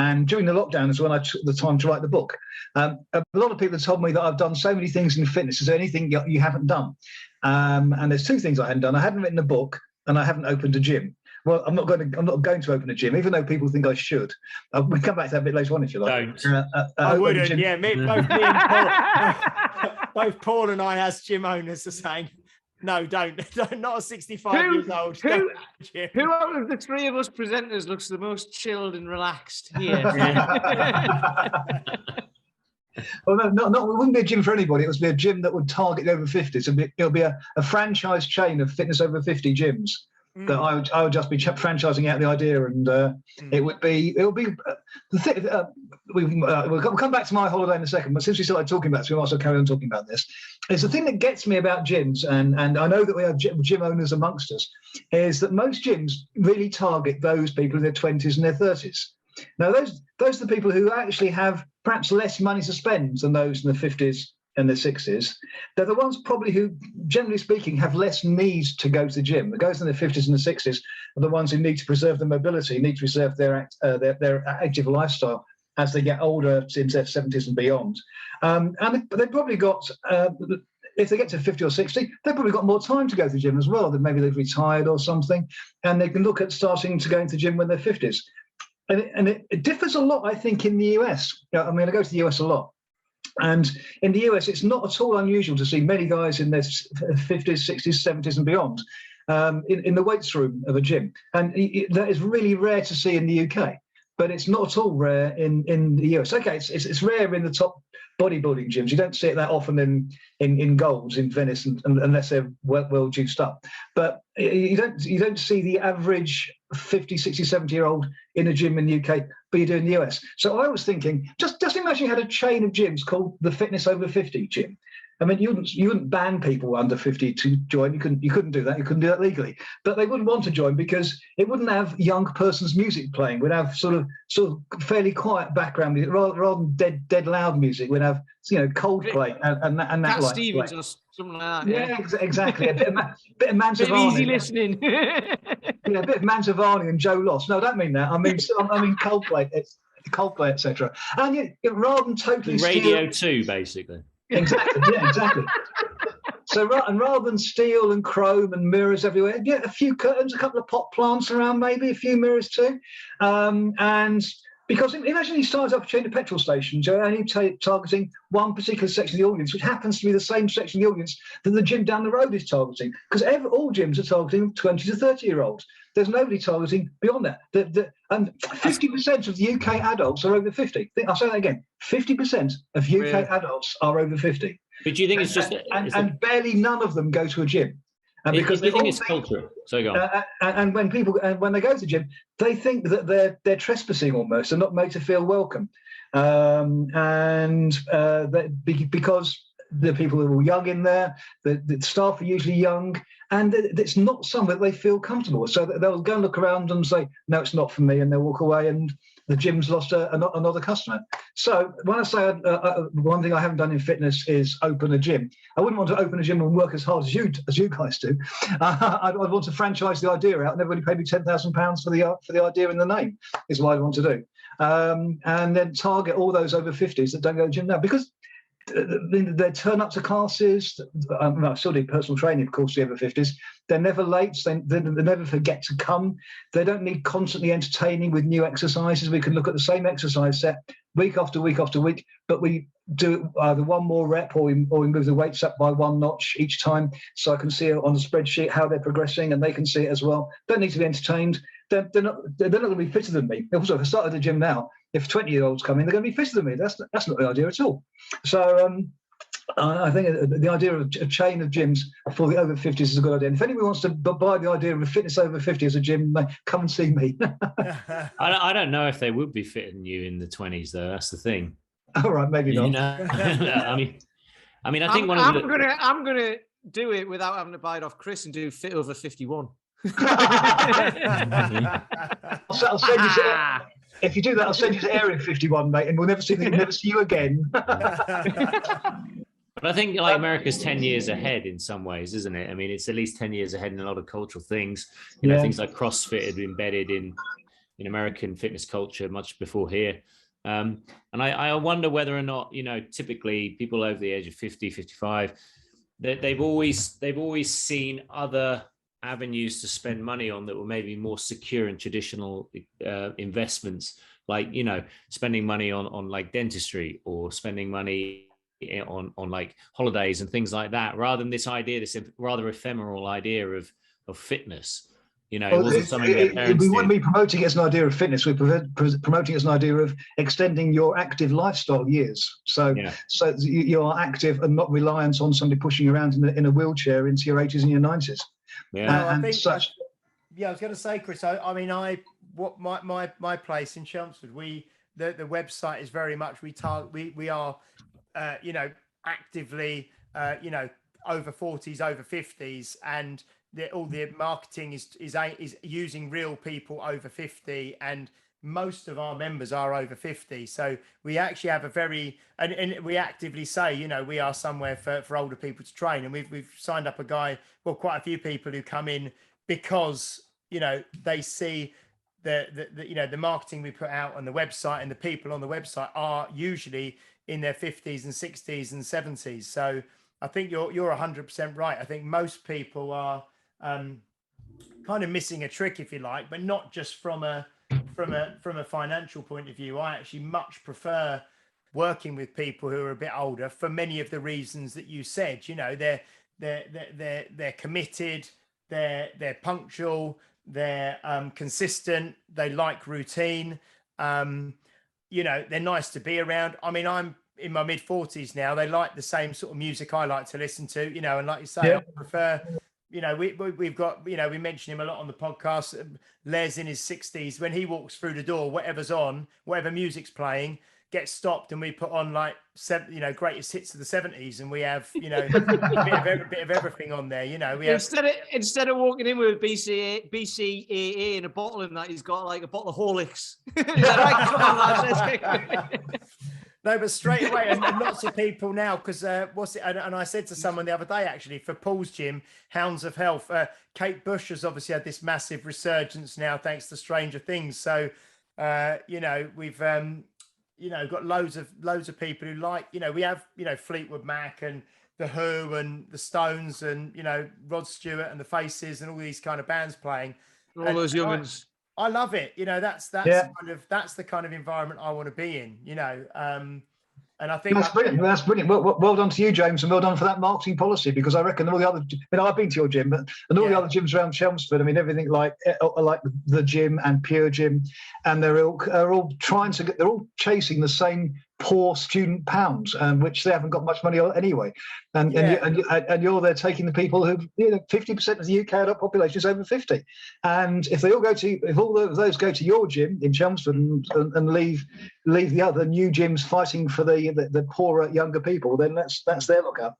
And during the lockdown is when I took the time to write the book. A lot of people have told me that I've done so many things in fitness. Is there anything you haven't done? And there's two things I hadn't done. I hadn't written a book, and I haven't opened a gym. Well, I'm not going to open a gym, even though people think I should. We'll come back to that a bit later on if you like. Don't. I wouldn't. Yeah, both me and Paul, both Paul and I, as gym owners, are saying, no, don't. Not a 65 years old. Who out of the three of us presenters looks the most chilled and relaxed here? Well, no, it wouldn't be a gym for anybody. It would be a gym that would target the over 50s. It'll be a franchise chain of fitness over 50 gyms. That I would just be franchising out the idea, and we'll come back to my holiday in a second. But since we started talking about it, we might as well carry on talking about this. It's the thing that gets me about gyms, and I know that we have gym owners amongst us, is that most gyms really target those people in their 20s and their 30s. Now, those are the people who actually have perhaps less money to spend than those in the 50s and the 60s. They're the ones probably who, generally speaking, have less need to go to the gym. The guys in the 50s and the 60s are the ones who need to preserve their mobility, need to preserve their active lifestyle as they get older into their 70s and beyond. And they've probably got, if they get to 50 or 60, they've probably got more time to go to the gym as well. Maybe they've retired or something, and they can look at starting to go into the gym when they're 50s. And it differs a lot, I think, in the US. I mean, I go to the US a lot. And in the US, it's not at all unusual to see many guys in their 50s, 60s, 70s and beyond in the weights room of a gym. And that is really rare to see in the UK, but it's not at all rare in the US. Okay, it's rare in the top bodybuilding gyms. You don't see it that often in Gold's in Venice, unless they're well juiced up. But you don't see the average 50, 60, 70-year-old in a gym in the UK, but you do in the US. So I was thinking, just imagine you had a chain of gyms called the Fitness Over 50 gym. I mean, you wouldn't ban people under 50 to join. You couldn't do that. You couldn't do that legally. But they wouldn't want to join because it wouldn't have young person's music playing. We'd have sort of fairly quiet background music rather than dead loud music. We'd have Coldplay and that Cat like Stevens or something like that. Yeah, exactly. A bit of Manzavani. Bit of easy listening. Yeah, a bit of Manzavani and Joe Loss. No, I don't mean that. I mean Coldplay, etc. And rather than totally Radio 2, basically. Exactly. Yeah, exactly. So rather than steel and chrome and mirrors everywhere, a few curtains, a couple of pot plants around, maybe a few mirrors too, and because imagine he starts up a chain of petrol stations, you're only targeting one particular section of the audience, which happens to be the same section of the audience that the gym down the road is targeting, because all gyms are targeting 20 to 30-year-olds. There's nobody targeting beyond that. And 50% of the UK adults are over 50. I'll say that again. 50% of UK adults are over 50. But do you think it's just... And barely none of them go to a gym. And because they think it's culture. So go on. And when they go to the gym, they think that they're trespassing almost. They're not made to feel welcome. Because the people who are young in there, the staff are usually young, and it's not something that they feel comfortable with. So they'll go and look around and say, no, it's not for me, and they'll walk away, and the gym's lost another customer. So when I say one thing I haven't done in fitness is open a gym, I wouldn't want to open a gym and work as hard as you guys do. I'd want to franchise the idea out, and everybody pay me £10,000 for the idea and the name is what I'd want to do, and then target all those over 50s that don't go to the gym now, because they turn up to classes. I still do personal training, of course, the over 50s. They're never late. They never forget to come. They don't need constantly entertaining with new exercises. We can look at the same exercise set week after week after week, but we do either one more rep or we move the weights up by one notch each time, so I can see on the spreadsheet how they're progressing, and they can see it as well. Don't need to be entertained. They're not going to be fitter than me. Also, if I started the gym now, if 20-year-olds come in, they're going to be fitter than me. That's not the idea at all. So I think the idea of a chain of gyms for the over 50s is a good idea. And if anybody wants to buy the idea of a fitness over 50 as a gym, come and see me. I don't know if they would be fitter than you in the 20s, though. That's the thing. All right, maybe not. I mean, I think I'm gonna do it without having to buy it off Chris and do fit over 51. I'll send you to, if you do that, I'll send you to Area 51, mate, and we'll never see you again. But I think America's 10 years ahead in some ways, isn't it? I mean, it's at least 10 years ahead in a lot of cultural things. You know, things like CrossFit had been embedded in, in American fitness culture much before here. And I wonder whether or not, typically people over the age of 50, 55, they've always seen other avenues to spend money on that were maybe more secure and traditional investments, like, spending money on like dentistry, or spending money on like holidays and things like that, rather than this rather ephemeral idea of fitness. It wasn't something their parents we did. wouldn't be promoting it as an idea of fitness. We're promoting it as an idea of extending your active lifestyle years. So you are active and not reliant on somebody pushing you around in a wheelchair into your 80s and your 90s. Yeah, I think such. I was going to say, Chris. My place in Chelmsford, the website is very much we are actively over 40s, over 50s, and all the marketing is using real people over 50, and most of our members are over 50. So we actually have a very, and we actively say, we are somewhere for older people to train. And we've signed up quite a few people who come in because, they see the marketing we put out on the website, and the people on the website are usually in their 50s and 60s and 70s. So I think you're 100% right. I think most people are kind of missing a trick, if you like, but not just from a financial point of view. I actually much prefer working with people who are a bit older for many of the reasons that you said. They're committed, they're punctual, they're consistent, they like routine, they're nice to be around. I mean, I'm in my mid 40s now. They like the same sort of music I like to listen to, and like you say, I prefer, we've got, we mention him a lot on the podcast. Les in his 60s, when he walks through the door, whatever's on, whatever music's playing, gets stopped, and we put on like greatest hits of the 70s, and we have a bit of everything on there. We have, instead of walking in with BCAA and a bottle in that, he's got like a bottle of Horlicks. Is that right? Come on, lads, No, but straight away, and lots of people now, because and I said to someone the other day, actually, for Paul's gym, Hounds of Health, Kate Bush has obviously had this massive resurgence now, thanks to Stranger Things. So, we've, got loads of people who like, we have, Fleetwood Mac and The Who and the Stones and, Rod Stewart and the Faces and all these kind of bands playing. All those young'uns. I love it. That's the kind of environment I want to be in, and I think that's brilliant. That's brilliant. Well done to you, James, and well done for that marketing policy, because I reckon all the other, I've been to your gym, and all the other gyms around Chelmsford, everything like the gym and Pierre gym, and they're all trying to they're all chasing the same poor student pounds, which they haven't got much money on anyway. And you're there taking the people who 50% of the UK adult population is over 50, and if all of those go to your gym in Chelmsford and leave the other new gyms fighting for the poorer younger people, then that's their lookout.